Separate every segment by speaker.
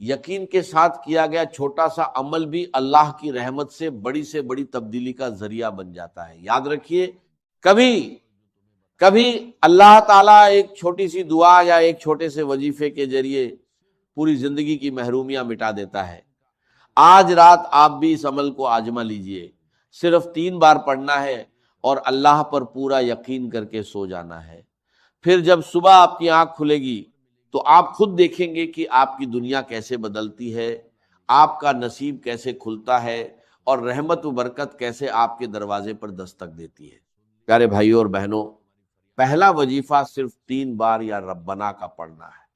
Speaker 1: یقین کے ساتھ کیا گیا چھوٹا سا عمل بھی اللہ کی رحمت سے بڑی تبدیلی کا ذریعہ بن جاتا ہے۔ یاد رکھیے، کبھی اللہ تعالیٰ ایک چھوٹی سی دعا یا ایک چھوٹے سے وظیفے کے ذریعے پوری زندگی کی محرومیاں مٹا دیتا ہے۔ آج رات آپ بھی اس عمل کو آزما لیجئے، صرف 3 بار پڑھنا ہے اور اللہ پر پورا یقین کر کے سو جانا ہے۔ پھر جب صبح آپ کی آنکھ کھلے گی تو آپ خود دیکھیں گے کہ آپ کی دنیا کیسے بدلتی ہے، آپ کا نصیب کیسے کھلتا ہے، اور رحمت و برکت کیسے آپ کے دروازے پر دستک دیتی ہے۔ پیارے بھائیوں اور بہنوں، پہلا وظیفہ صرف 3 بار یا ربنا کا پڑھنا ہے،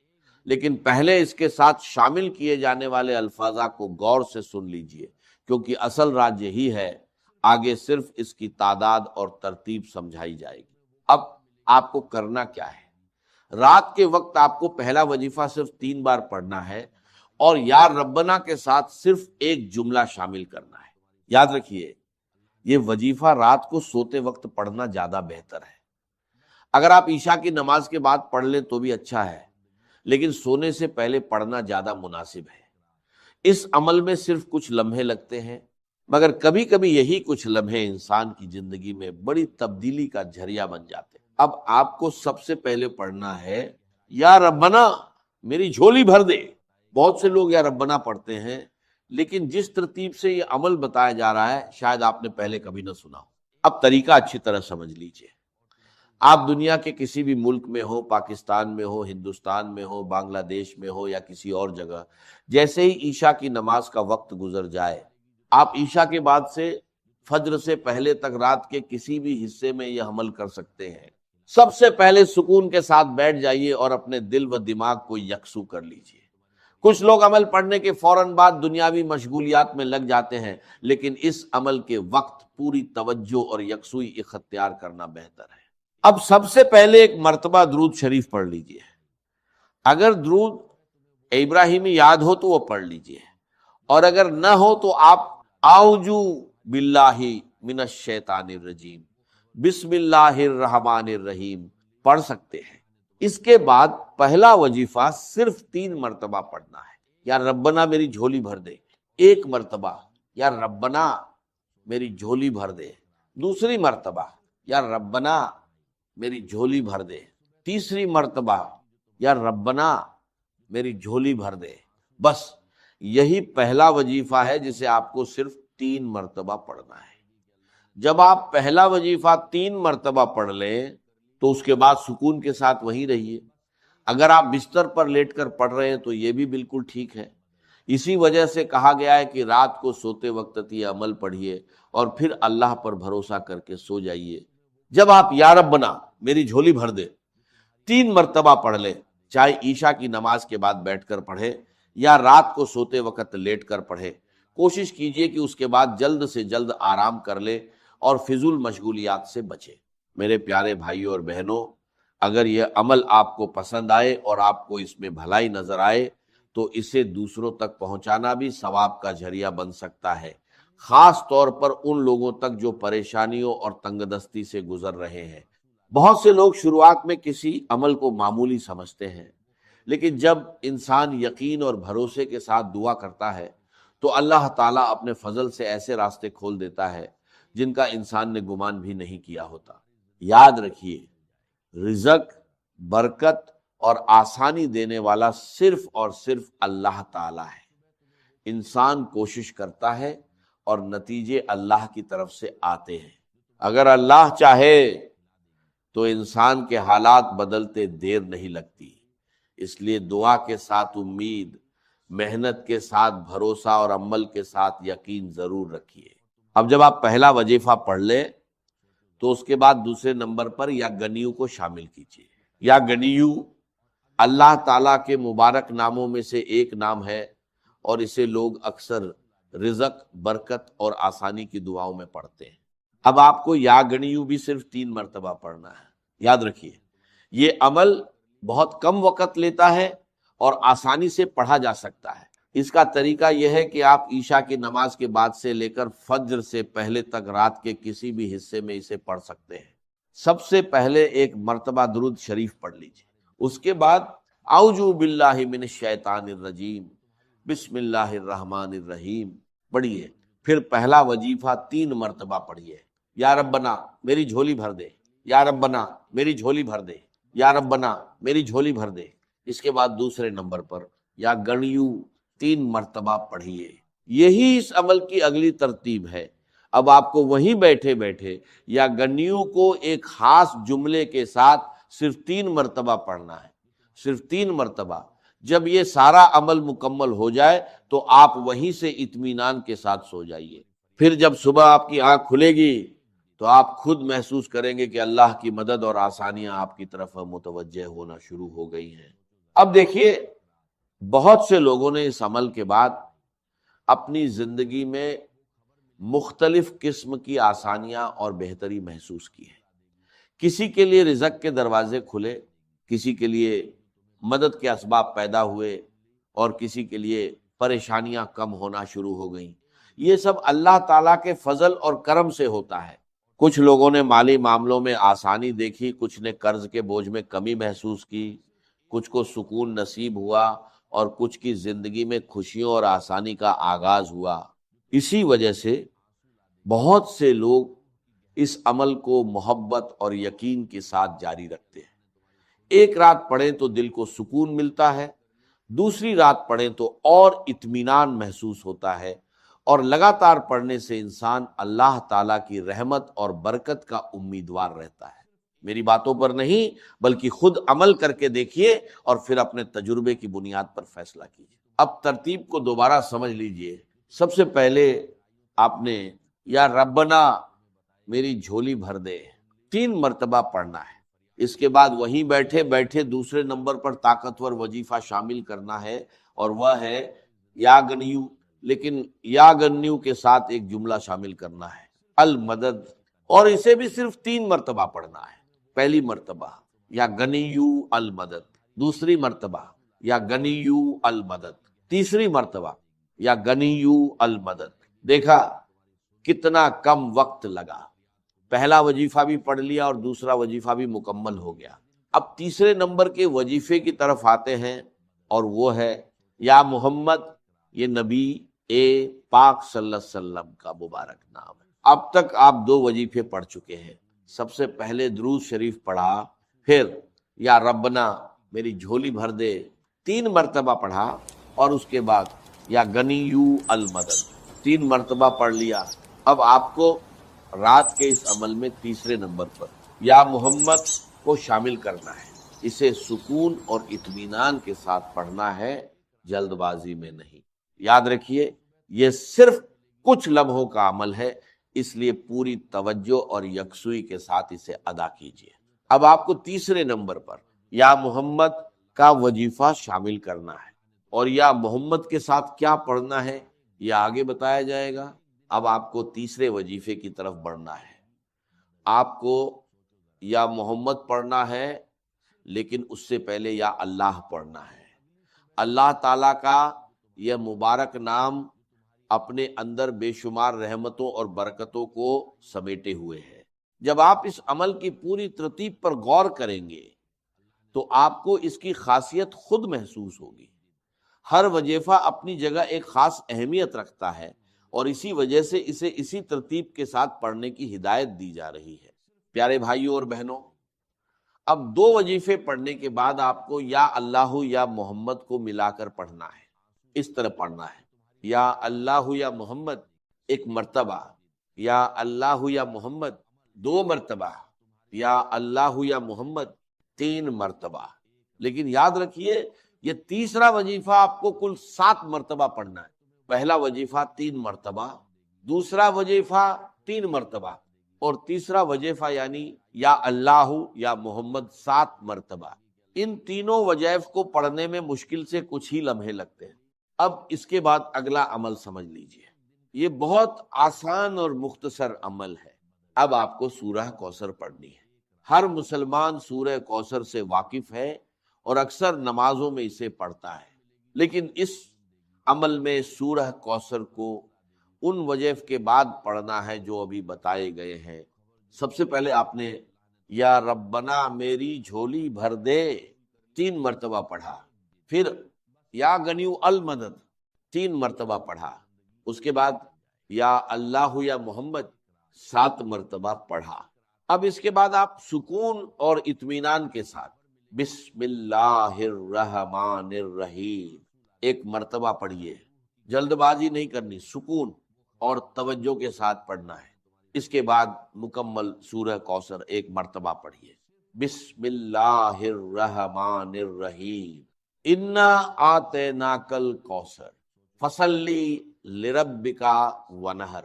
Speaker 1: لیکن پہلے اس کے ساتھ شامل کیے جانے والے الفاظ کو غور سے سن لیجئے، کیونکہ اصل راز یہی ہے، آگے صرف اس کی تعداد اور ترتیب سمجھائی جائے گی۔ اب آپ کو کرنا کیا ہے؟ رات کے وقت آپ کو پہلا وظیفہ صرف 3 بار پڑھنا ہے اور یا ربنا کے ساتھ صرف ایک جملہ شامل کرنا ہے۔ یاد رکھیے، یہ وظیفہ رات کو سوتے وقت پڑھنا زیادہ بہتر ہے۔ اگر آپ عشاء کی نماز کے بعد پڑھ لیں تو بھی اچھا ہے، لیکن سونے سے پہلے پڑھنا زیادہ مناسب ہے۔ اس عمل میں صرف کچھ لمحے لگتے ہیں، مگر کبھی کبھی یہی کچھ لمحے انسان کی زندگی میں بڑی تبدیلی کا ذریعہ بن جاتے ہیں۔ اب آپ کو سب سے پہلے پڑھنا ہے یا ربنا میری جھولی بھر دے۔ بہت سے لوگ یا ربنا پڑھتے ہیں، لیکن جس ترتیب سے یہ عمل بتایا جا رہا ہے شاید آپ نے پہلے کبھی نہ سنا ہو۔ اب طریقہ اچھی طرح سمجھ لیجئے۔ آپ دنیا کے کسی بھی ملک میں ہو، پاکستان میں ہو، ہندوستان میں ہو، بنگلہ دیش میں ہو یا کسی اور جگہ، جیسے ہی عشاء کی نماز کا وقت گزر جائے، آپ عشاء کے بعد سے فجر سے پہلے تک رات کے کسی بھی حصے میں یہ عمل کر سکتے ہیں۔ سب سے پہلے سکون کے ساتھ بیٹھ جائیے اور اپنے دل و دماغ کو یکسو کر لیجئے۔ کچھ لوگ عمل پڑھنے کے فوراً بعد دنیاوی مشغولیات میں لگ جاتے ہیں، لیکن اس عمل کے وقت پوری توجہ اور یکسوئی اختیار کرنا بہتر ہے۔ اب سب سے پہلے ایک مرتبہ درود شریف پڑھ لیجئے۔ اگر درود ابراہیمی یاد ہو تو وہ پڑھ لیجئے، اور اگر نہ ہو تو آپ اعوذ باللہ من الشیطان الرجیم، بسم اللہ الرحمن الرحیم پڑھ سکتے ہیں۔ اس کے بعد پہلا وظیفہ صرف 3 مرتبہ پڑھنا ہے۔ یا ربنا میری جھولی بھر دے، ایک مرتبہ، یا ربنا میری جھولی بھر دے، دوسری مرتبہ، یا ربنا میری جھولی بھر دے، تیسری مرتبہ، یا ربنا میری جھولی بھر دے۔ بس یہی پہلا وظیفہ ہے جسے آپ کو صرف 3 مرتبہ پڑھنا ہے۔ جب آپ پہلا وظیفہ 3 مرتبہ پڑھ لیں تو اس کے بعد سکون کے ساتھ وہیں رہیے۔ اگر آپ بستر پر لیٹ کر پڑھ رہے ہیں تو یہ بھی بالکل ٹھیک ہے۔ اسی وجہ سے کہا گیا ہے کہ رات کو سوتے وقت یہ عمل پڑھیے اور پھر اللہ پر بھروسہ کر کے سو جائیے۔ جب آپ یا ربنا میری جھولی بھر دے 3 مرتبہ پڑھ لیں، چاہے عشاء کی نماز کے بعد بیٹھ کر پڑھے یا رات کو سوتے وقت لیٹ کر پڑھے، کوشش کیجئے کہ اس کے بعد جلد سے جلد آرام کر لے اور فضول مشغولیات سے بچے۔ میرے پیارے بھائیوں اور بہنوں، اگر یہ عمل آپ کو پسند آئے اور آپ کو اس میں بھلائی نظر آئے تو اسے دوسروں تک پہنچانا بھی ثواب کا ذریعہ بن سکتا ہے، خاص طور پر ان لوگوں تک جو پریشانیوں اور تنگ دستی سے گزر رہے ہیں۔ بہت سے لوگ شروعات میں کسی عمل کو معمولی سمجھتے ہیں، لیکن جب انسان یقین اور بھروسے کے ساتھ دعا کرتا ہے تو اللہ تعالیٰ اپنے فضل سے ایسے راستے کھول دیتا ہے جن کا انسان نے گمان بھی نہیں کیا ہوتا۔ یاد رکھیے، رزق، برکت اور آسانی دینے والا صرف اور صرف اللہ تعالیٰ ہے۔ انسان کوشش کرتا ہے اور نتیجے اللہ کی طرف سے آتے ہیں۔ اگر اللہ چاہے تو انسان کے حالات بدلتے دیر نہیں لگتی۔ اس لیے دعا کے ساتھ امید، محنت کے ساتھ بھروسہ اور عمل کے ساتھ یقین ضرور رکھیے۔ اب جب آپ پہلا وظیفہ پڑھ لیں تو اس کے بعد دوسرے نمبر پر یا گنیو کو شامل کیجیے۔ یا گنیو اللہ تعالیٰ کے مبارک ناموں میں سے ایک نام ہے، اور اسے لوگ اکثر رزق، برکت اور آسانی کی دعاؤں میں پڑھتے ہیں۔ اب آپ کو یا گنیو بھی صرف 3 مرتبہ پڑھنا ہے۔ یاد رکھیے، یہ عمل بہت کم وقت لیتا ہے اور آسانی سے پڑھا جا سکتا ہے۔ اس کا طریقہ یہ ہے کہ آپ عشاء کی نماز کے بعد سے لے کر فجر سے پہلے تک رات کے کسی بھی حصے میں اسے پڑھ سکتے ہیں۔ سب سے پہلے ایک مرتبہ درود شریف پڑھ لیجیے، اس کے بعد اعوذ باللہ من الشیطان الرجیم، بسم اللہ الرحمن الرحیم پڑھیے، پھر پہلا وظیفہ 3 مرتبہ پڑھیے، یا ربنا میری جھولی بھر دے، یا ربنا میری جھولی بھر دے، یا ربنا میری جھولی بھر دے۔ اس کے بعد دوسرے نمبر پر یا گنیو 3 مرتبہ پڑھیے۔ یہی اس عمل کی اگلی ترتیب ہے۔ اب آپ کو وہیں بیٹھے بیٹھے یا گنیو کو ایک خاص جملے کے ساتھ صرف 3 مرتبہ پڑھنا ہے، صرف 3 مرتبہ۔ جب یہ سارا عمل مکمل ہو جائے تو آپ وہیں سے اطمینان کے ساتھ سو جائیے۔ پھر جب صبح آپ کی آنکھ کھلے گی تو آپ خود محسوس کریں گے کہ اللہ کی مدد اور آسانیاں آپ کی طرف متوجہ ہونا شروع ہو گئی ہیں۔ اب دیکھیے، بہت سے لوگوں نے اس عمل کے بعد اپنی زندگی میں مختلف قسم کی آسانیاں اور بہتری محسوس کی ہے۔ کسی کے لیے رزق کے دروازے کھلے، کسی کے لیے مدد کے اسباب پیدا ہوئے، اور کسی کے لیے پریشانیاں کم ہونا شروع ہو گئیں۔ یہ سب اللہ تعالیٰ کے فضل اور کرم سے ہوتا ہے۔ کچھ لوگوں نے مالی معاملوں میں آسانی دیکھی، کچھ نے قرض کے بوجھ میں کمی محسوس کی، کچھ کو سکون نصیب ہوا، اور کچھ کی زندگی میں خوشیوں اور آسانی کا آغاز ہوا۔ اسی وجہ سے بہت سے لوگ اس عمل کو محبت اور یقین کے ساتھ جاری رکھتے ہیں۔ ایک رات پڑھیں تو دل کو سکون ملتا ہے، دوسری رات پڑھیں تو اور اطمینان محسوس ہوتا ہے، اور لگاتار پڑھنے سے انسان اللہ تعالیٰ کی رحمت اور برکت کا امیدوار رہتا ہے۔ میری باتوں پر نہیں بلکہ خود عمل کر کے دیکھیے اور پھر اپنے تجربے کی بنیاد پر فیصلہ کیجیے۔ اب ترتیب کو دوبارہ سمجھ لیجئے۔ سب سے پہلے آپ نے یا ربنا میری جھولی بھر دے 3 مرتبہ پڑھنا ہے۔ اس کے بعد وہیں بیٹھے بیٹھے دوسرے نمبر پر طاقتور وظیفہ شامل کرنا ہے، اور وہ ہے یا گنیو، لیکن یا گنیو کے ساتھ ایک جملہ شامل کرنا ہے، المدد، اور اسے بھی صرف 3 مرتبہ پڑھنا ہے۔ پہلی مرتبہ یا گنیو المدد، دوسری مرتبہ یا گنیو المدد، تیسری مرتبہ یا گنیو المدد۔ دیکھا کتنا کم وقت لگا، پہلا وظیفہ بھی پڑھ لیا اور دوسرا وظیفہ بھی مکمل ہو گیا۔ اب تیسرے نمبر کے وظیفے کی طرف آتے ہیں، اور وہ ہے یا محمد۔ یہ نبی پاک صلی اللہ علیہ وسلم کا مبارک نام ہے۔ اب تک آپ 2 وظیفے پڑھ چکے ہیں۔ سب سے پہلے درود شریف پڑھا، پھر یا ربنا میری جھولی بھر دے 3 مرتبہ پڑھا، اور اس کے بعد یا گنیو المدد 3 مرتبہ پڑھ لیا۔ اب آپ کو رات کے اس عمل میں تیسرے نمبر پر یا محمد کو شامل کرنا ہے۔ اسے سکون اور اطمینان کے ساتھ پڑھنا ہے، جلد بازی میں نہیں۔ یاد رکھیے، یہ صرف کچھ لمحوں کا عمل ہے، اس لیے پوری توجہ اور یکسوئی کے ساتھ اسے ادا کیجیے۔ اب آپ کو تیسرے نمبر پر یا محمد کا وظیفہ شامل کرنا ہے، اور یا محمد کے ساتھ کیا پڑھنا ہے یہ آگے بتایا جائے گا۔ اب آپ کو تیسرے وظیفے کی طرف بڑھنا ہے۔ آپ کو یا محمد پڑھنا ہے، لیکن اس سے پہلے یا اللہ پڑھنا ہے۔ اللہ تعالیٰ کا یہ مبارک نام اپنے اندر بے شمار رحمتوں اور برکتوں کو سمیٹے ہوئے ہے۔ جب آپ اس عمل کی پوری ترتیب پر غور کریں گے تو آپ کو اس کی خاصیت خود محسوس ہوگی۔ ہر وظیفہ اپنی جگہ ایک خاص اہمیت رکھتا ہے، اور اسی وجہ سے اسے اسی ترتیب کے ساتھ پڑھنے کی ہدایت دی جا رہی ہے۔ پیارے بھائیوں اور بہنوں، اب 2 وظیفے پڑھنے کے بعد آپ کو یا اللہ یا محمد کو ملا کر پڑھنا ہے۔ اس طرح پڑھنا ہے، یا اللہ یا محمد 1 مرتبہ، یا اللہ یا محمد 2 مرتبہ، یا اللہ یا محمد 3 مرتبہ۔ لیکن یاد رکھیے، یہ تیسرا وظیفہ آپ کو کل 7 مرتبہ پڑھنا ہے۔ پہلا وظیفہ 3 مرتبہ، دوسرا وظیفہ 3 مرتبہ، اور تیسرا وظیفہ یعنی یا اللہ یا محمد 7 مرتبہ۔ ان تینوں وظائف کو پڑھنے میں مشکل سے کچھ ہی لمحے لگتے ہیں۔ اب اس کے بعد اگلا عمل سمجھ لیجئے، یہ بہت آسان اور مختصر عمل ہے۔ اب آپ کو سورہ کوثر پڑھنی ہے۔ ہر مسلمان سورہ کوثر سے واقف ہے اور اکثر نمازوں میں اسے پڑھتا ہے، لیکن اس عمل میں سورہ کوثر کو ان وظائف کے بعد پڑھنا ہے جو ابھی بتائے گئے ہیں۔ سب سے پہلے آپ نے یا ربنا میری جھولی بھر دے 3 مرتبہ پڑھا، پھر یا گنیو المدد 3 مرتبہ پڑھا، اس کے بعد یا اللہ یا محمد 7 مرتبہ پڑھا۔ اب اس کے بعد آپ سکون اور اطمینان کے ساتھ بسم اللہ الرحمن الرحیم 1 مرتبہ پڑھیے، جلد بازی نہیں کرنی، سکون اور توجہ کے ساتھ پڑھنا ہے۔ اس کے بعد مکمل سورہ کوثر 1 مرتبہ پڑھیے، بسم اللہ الرحمن الرحیم انا آتیناک الکوثر فصلی لربک ونہر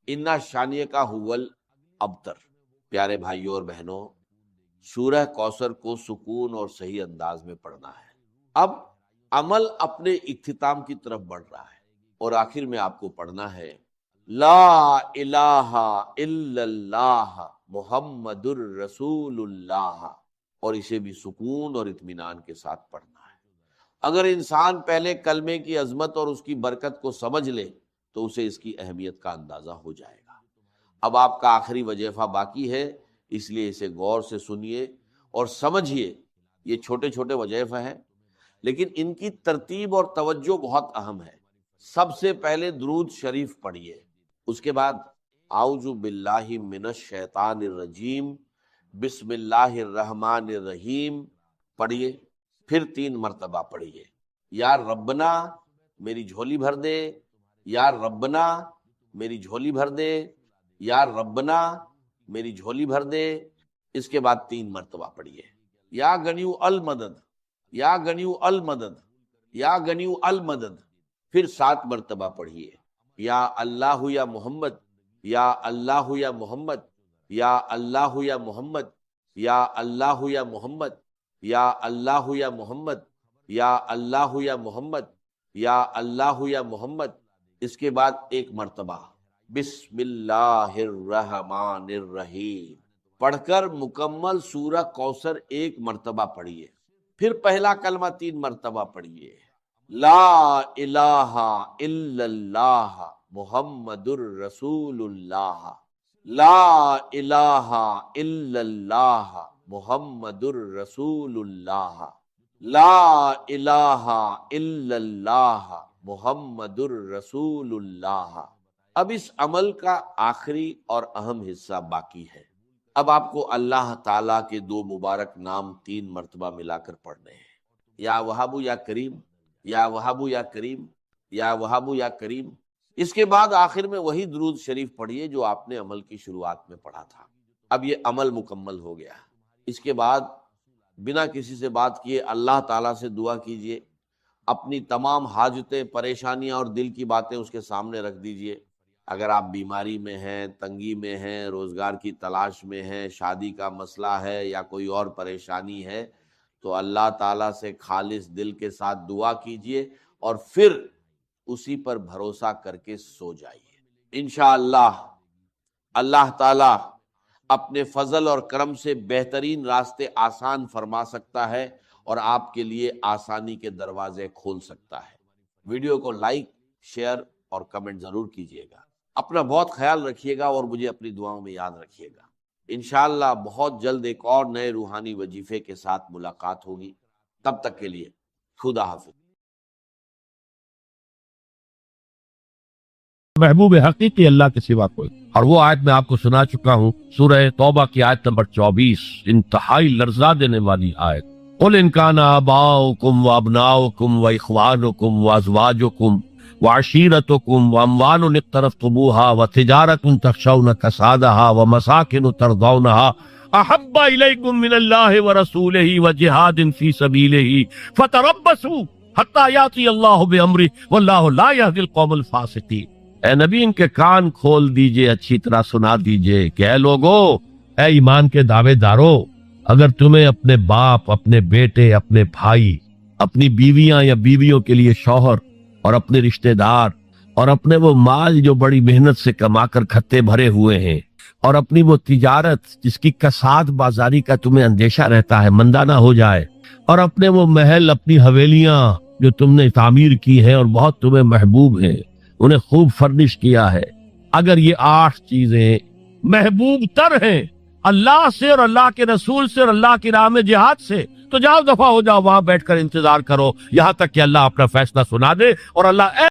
Speaker 1: انا شانیہ کا ہول ابتر۔ پیارے بھائیوں اور بہنوں، سورہ کوثر کو سکون اور صحیح انداز میں پڑھنا ہے۔ اب عمل اپنے اختتام کی طرف بڑھ رہا ہے اور آخر میں آپ کو پڑھنا ہے لا الہ الا اللہ محمد الرسول اللہ، اور اسے بھی سکون اور اطمینان کے ساتھ پڑھنا ہے۔ اگر انسان پہلے کلمے کی عظمت اور اس کی برکت کو سمجھ لے تو اسے اس کی اہمیت کا اندازہ ہو جائے گا۔ اب آپ کا آخری وظیفہ باقی ہے، اس لیے اسے غور سے سنیے اور سمجھیے۔ یہ چھوٹے چھوٹے وظیفے ہیں لیکن ان کی ترتیب اور توجہ بہت اہم ہے۔ سب سے پہلے درود شریف پڑھیے، اس کے بعد اعوذ باللہ من الشیطان الرجیم بسم اللہ الرحمن الرحیم پڑھیے، پھر 3 مرتبہ پڑھیے، یا ربنا میری جھولی بھر دے، یا ربنا میری جھولی بھر دے، یا ربنا میری جھولی بھر دے۔ اس کے بعد 3 مرتبہ پڑھیے، یا غنیو المدد، یا غنیو المدد، یا غنیو المدد، پھر 7 مرتبہ پڑھیے، یا اللہ یا محمد، یا اللہ یا محمد، یا اللہ یا محمد، یا اللہ یا محمد، یا اللہ یا محمد، یا اللہ یا محمد، یا اللہ یا محمد۔ اس کے بعد 1 مرتبہ بسم اللہ الرحمن الرحیم پڑھ کر مکمل سورہ کوثر 1 مرتبہ پڑھیے، پھر پہلا کلمہ 3 مرتبہ پڑھیے، لا الہ الا اللہ محمد الرسول اللہ، لا الہ الا اللہ محمد الرسول اللہ، لا الہ الا اللہ محمد الرسول اللہ۔ اب اس عمل کا آخری اور اہم حصہ باقی ہے۔ اب آپ کو اللہ تعالیٰ کے 2 مبارک نام 3 مرتبہ ملا کر پڑھنے ہیں، یا وہاب یا کریم، یا وہاب یا کریم، یا وہاب یا کریم۔ اس کے بعد آخر میں وہی درود شریف پڑھیے جو آپ نے عمل کی شروعات میں پڑھا تھا۔ اب یہ عمل مکمل ہو گیا۔ اس کے بعد بنا کسی سے بات کیے اللہ تعالیٰ سے دعا کیجئے، اپنی تمام حاجتیں، پریشانیاں اور دل کی باتیں اس کے سامنے رکھ دیجئے۔ اگر آپ بیماری میں ہیں، تنگی میں ہیں، روزگار کی تلاش میں ہیں، شادی کا مسئلہ ہے یا کوئی اور پریشانی ہے تو اللہ تعالیٰ سے خالص دل کے ساتھ دعا کیجئے اور پھر اسی پر بھروسہ کر کے سو جائیے۔ انشاءاللہ اللہ تعالیٰ اپنے فضل اور کرم سے بہترین راستے آسان فرما سکتا ہے اور آپ کے لیے آسانی کے دروازے کھول سکتا ہے۔ ویڈیو کو لائک، شیئر اور کمنٹ ضرور کیجیے گا۔ اپنا بہت خیال رکھیے گا اور مجھے اپنی دعاؤں میں یاد رکھیے گا۔ انشاءاللہ بہت جلد ایک اور نئے روحانی وظیفے کے ساتھ ملاقات ہوگی۔ تب تک کے لیے خدا حافظ۔
Speaker 2: محبوب حقیقی اللہ کے سوا کوئی، اور وہ آیت میں آپ کو سنا چکا ہوں، سورہ توبہ کی آیت نمبر 24، انتہائی لرزا دینے والی آیت۔ قل ان کان آباؤکم وابناؤکم واخوانکم وازواجکم وعشیرتکم واموال اقترفتموها وتجارۃ تخشون کسادها ومساکن ترضونها احب الیکم من اللہ ورسولہ وجہاد فی سبیلہ فتربصوا حتی یاتی اللہ بامرہ واللہ لا یہدی القوم الفاسقین۔ اے نبی، ان کے کان کھول دیجئے، اچھی طرح سنا دیجئے کہ اے لوگو، اے ایمان کے دعوے دارو، اگر تمہیں اپنے باپ، اپنے بیٹے، اپنے بھائی، اپنی بیویاں یا بیویوں کے لیے شوہر اور اپنے رشتہ دار اور اپنے وہ مال جو بڑی محنت سے کما کر کھتے بھرے ہوئے ہیں اور اپنی وہ تجارت جس کی کساد بازاری کا تمہیں اندیشہ رہتا ہے مندہ نہ ہو جائے، اور اپنے وہ محل، اپنی حویلیاں جو تم نے تعمیر کی ہیں اور بہت تمہیں محبوب ہیں، انہیں خوب فرنش کیا ہے، اگر یہ 8 چیزیں محبوب تر ہیں اللہ سے اور اللہ کے رسول سے اور اللہ کی راہ میں جہاد سے، تو جاؤ دفع ہو جاؤ، وہاں بیٹھ کر انتظار کرو یہاں تک کہ اللہ اپنا فیصلہ سنا دے اور اللہ